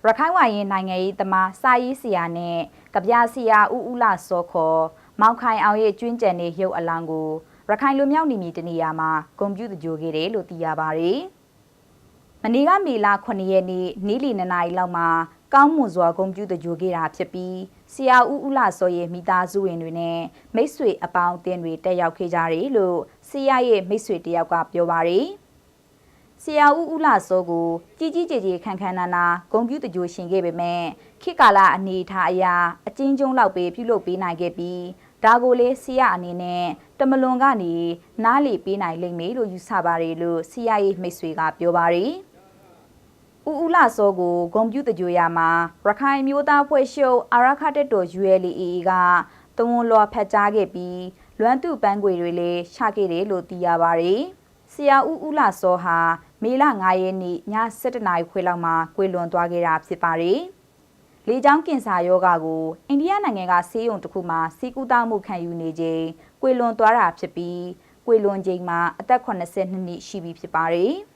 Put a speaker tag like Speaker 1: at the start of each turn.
Speaker 1: ရခိုင်ဝိုင်းရင်နိုင်ငံရေးသမားစာရေးဆရာနဲ့ကဗျာဆရာဦးလာစောခေါ်မောင်ခိုင်အောင်ရဲ့ကျွင်းကျန်တဲ့ရုပ်အလောင်းကိုရခိုင်လူမျိုးနေမည်တနေရာမှာဂုံပြုသကြိုခဲ့တယ်လို့သိရပါတယ်။မနေ့ကမေလ9ရက်နေ့နေ့လယ်2နာရီလောက်မှာကောင်းမွန်စွာဂုံပြုသကြိုခဲ့တာဖြစ်ပြီးဆရာဦးလာစောရဲ့မိသားစုဝင်တွေနဲ့မိတ်ဆွေအပေါင်းအသင်းတွေတက်ရောက်ခဲ့ကြတယ်လို့ဆရာရဲ့မိတ်ဆွေတယောက်ကပြောပါတယ်။ဆရာဦးလာစောကိုကြီးကြီးကျယ်ကျယ်ခန်းခန်းနာနာဂုံပြုသကြိုရှင်ခဲ့ပေမဲ့ခေတ်ကာလအနေအထားအရာအကျဉ်းချုံးလောက်ပဲပြုလုပ်ပေးနိုင်ခဲ့ပြီးဒါကိုလေဆရာအနေနဲ့တမလွန်ကနေနားလေပေးနိုင်လိမ့်မယ်လို့ယူဆပါတယ်လို့ဆရာရဲ့မိတ်ဆွေကပြောပါတယ်။ဦးလာစောကိုဂုံပြုသကြိုရမှာရခိုင်မျိုးသားဖွဲ့ရှုပ်အာရခတက်တော် ULA ကတဝန်လော်ဖတ်ကြားခဲ့ပြီးလွမ်းသူ့ပန်းခွေတွေလည်းချခဲ့တယ်လို့သိရပါတယ်။ဆရာဦးလာစောဟာမေလ9ရက်နေ့ည7:00 နာရီခွဲလောက်မှာကွယ်လွန်သွားခဲ့တာဖြစ်ပါတယ်။လေကြောင်းကင်ဆာရောဂါကိုအိန္ဒိယနိုင်ငံကဆေးရုံတစ်ခုမှာစီးကူးတောင်းမှုခံယူနေချိန်ကွယ်လွန်သွားတာဖြစ်ပြီးကွယ်လွန်ချိန်မှာအသက်82နှစ်ရှိပြီဖြစ်ပါတယ်။